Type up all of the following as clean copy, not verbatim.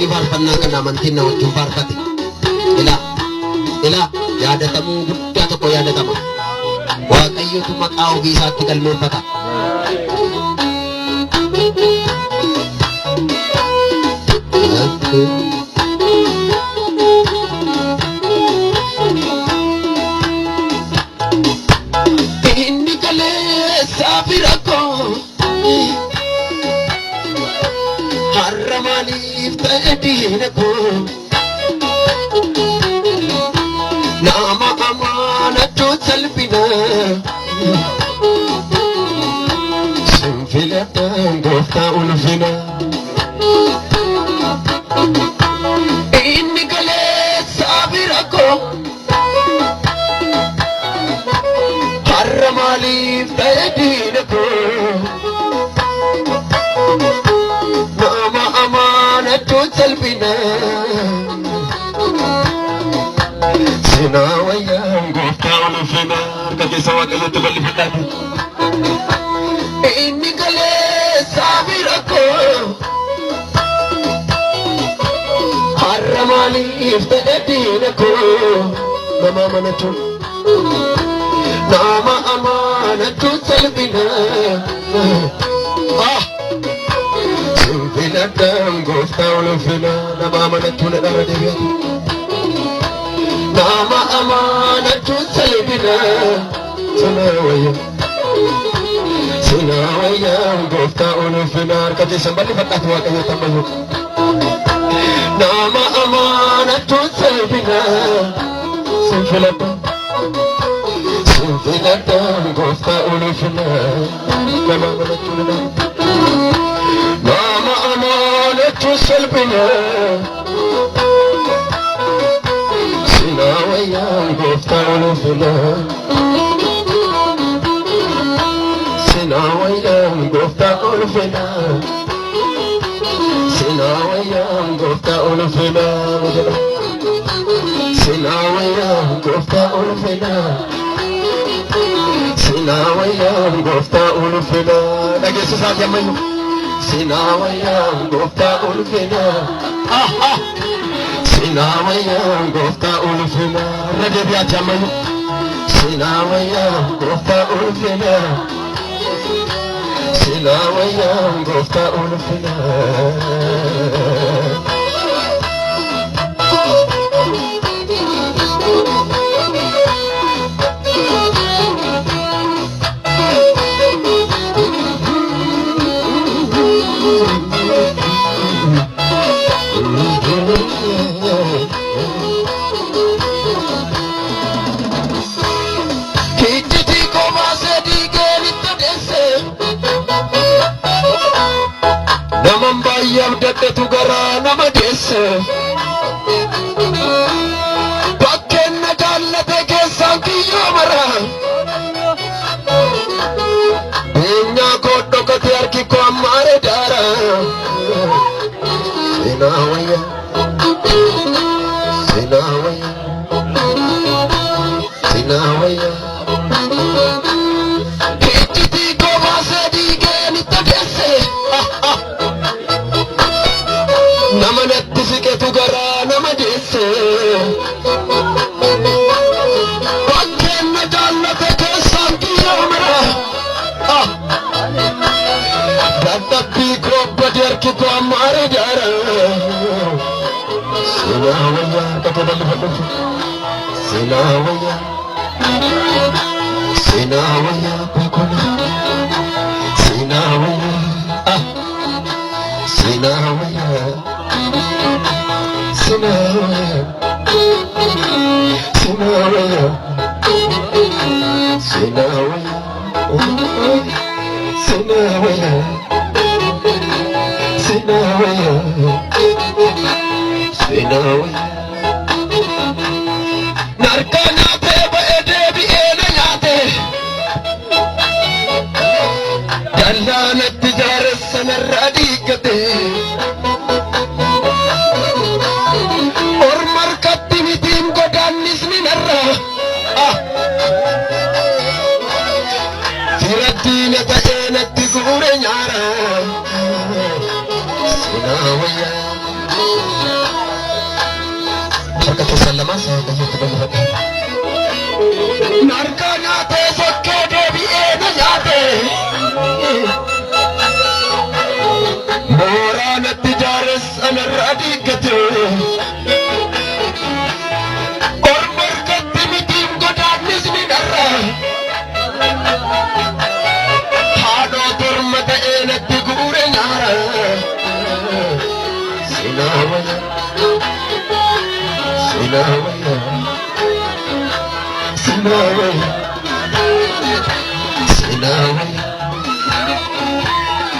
inni faarfannaa kana amantiin na wajjin faarfate ilaa yaadatamuu guddaa tokko yaadatama. Waaqayyotu maqaa ofii isaatti galmeeffata. Inni kaleessa bira koo har'a maaliif ta'e diina koo nama amaanatu salphina sinfiladhaan gooftaa ulfina. Inni kaleessa bira koo har'a maaliif ta'e diina koo nama amaanatu salphina sinaa wayyaan gooftaa ulfina. Harka keessa waaqayyotti bal'ifadhaati. Inni kaleessa bira koo har'a maaliif ta'e diina koo nama amanatu salphina sinfiladhaan gooftaa ulfina. Nama amanatu na dhala deebi'atu nama amanatu salphina sinaa wayyaan gooftaa ulfina. Harka keessan bal'ifadhaati waaqayyotti ammayyu. Nama amanatu salphina sinfiladhaan gooftaa ulfina. Nama amanatu nama amanatu salphina sinaa wayyaan gooftaa ulfina. Sinaa wayyaan gooftaa ulfina. Sinaa wayyaan gooftaa ulfina. Sinaa wayyaan gooftaa ulfina. Sinaa wayyaan gooftaa ulfina. Dhageessu isaati ammayyu. Sinaa wayyaan gooftaa ulfina. Sinaa wayyaan gooftaa ulfina. Irra deebi'aati ammayyu. Sinaa wayyaan gooftaa ulfina. Sinaa wayyaan gooftaa ulfina. Naman baay'eef dadhatu garaa nama deesse bakkeen na jaallate keessaan kiyyoo mara beenyaa koo dhokate harki koo ammaare daara. Sinaa wayyaa sinaa wayyaa sinaa wayyaa kijjitii koo baasee dhiigee nitti deesse nama natti siqetu garaa nama deesse bakkeen na jaallate keessaan kiyyoo mara dadhabbii koo bade harki koo ammaare daara. Sinaa wayyaa tokko bal'ifadhu. Sinaa wayyaa sinaa wayyaa baakona sinaa wayyaa sinaa wayyaa sinaa wayyaa sinaa wayyaa sinaa wayyaa sinaa wayyaa sinaa wayyaa sinaa wayyaa. Narka nyaate ba'ee deebi'ee na nyaate dallaanatti jaaressa narraa diiggate orma harkatti mitiin godaannisni narraa firattiina ta'ee natti guure nyaara. Sinaa wayyaa سلما سوى ناركانا تسكي دبي نجاتي مورانا تجارس أنا الراديكتي أرمر كتمي تيم قدام نزمي نرى هادو ترمت إينا تقور نارا سناويا سناويا سناويا سناويا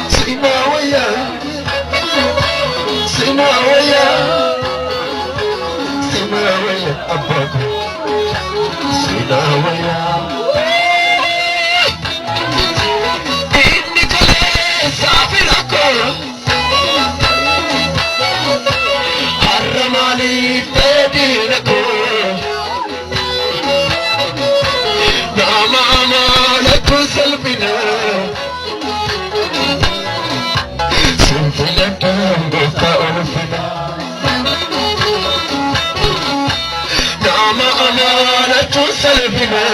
سناويا سناويا سناويا أبوك سناويا إني كلي سافركو حرمالي تدينكو نعم أمالك سلبنا سنفلك بفتا أنفنا نعم أمالك سلبنا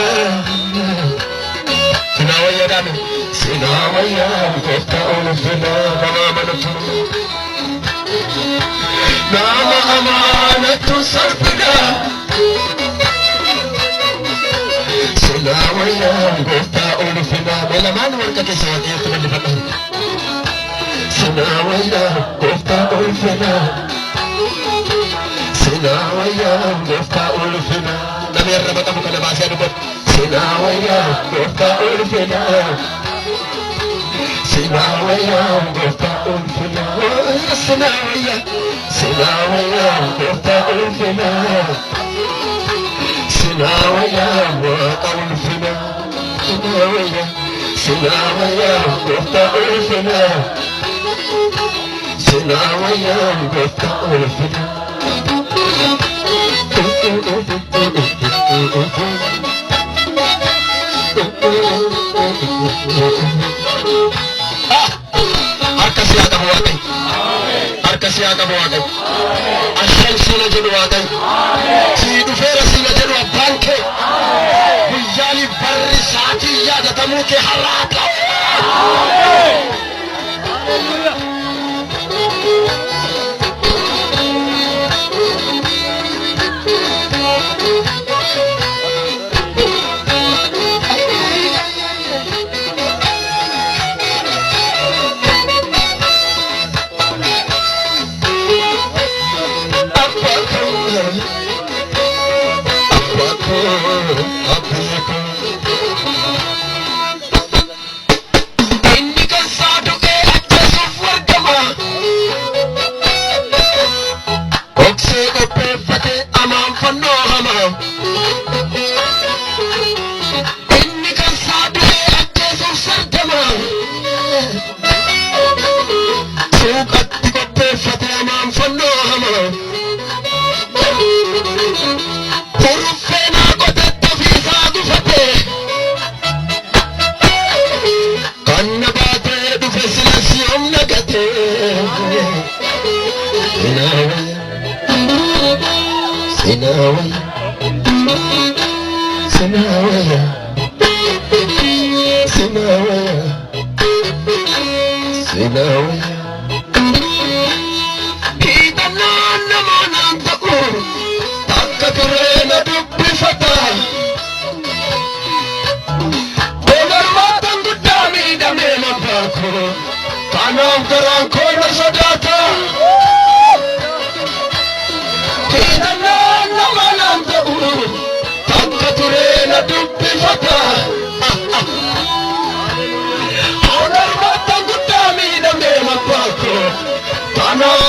سناويا دامي سناويا بفتا أنفنا نعم نعم أمانة سلبنا سناويا بفتا أنفنا بلا ما نورك كسواتي يتمنى فتح سناويا بفتا أنفنا سناويا بفتا أنفنا لم يربط أبوك لباسي أدبت سناويا بفتا أنفنا سناويا بفتا أنفنا سناويا سناويا بفتا أنفنا سناويا بفتا أنفنا سناويا سناويا بفتا أنفنا سناويا بفتا أنفنا Arkasya ka buwagay. Arkasya ka buwagay. Asal sila januwagay. Si dufera sila januwa banke. Biyali barri saati yada tamu ke haraka. No!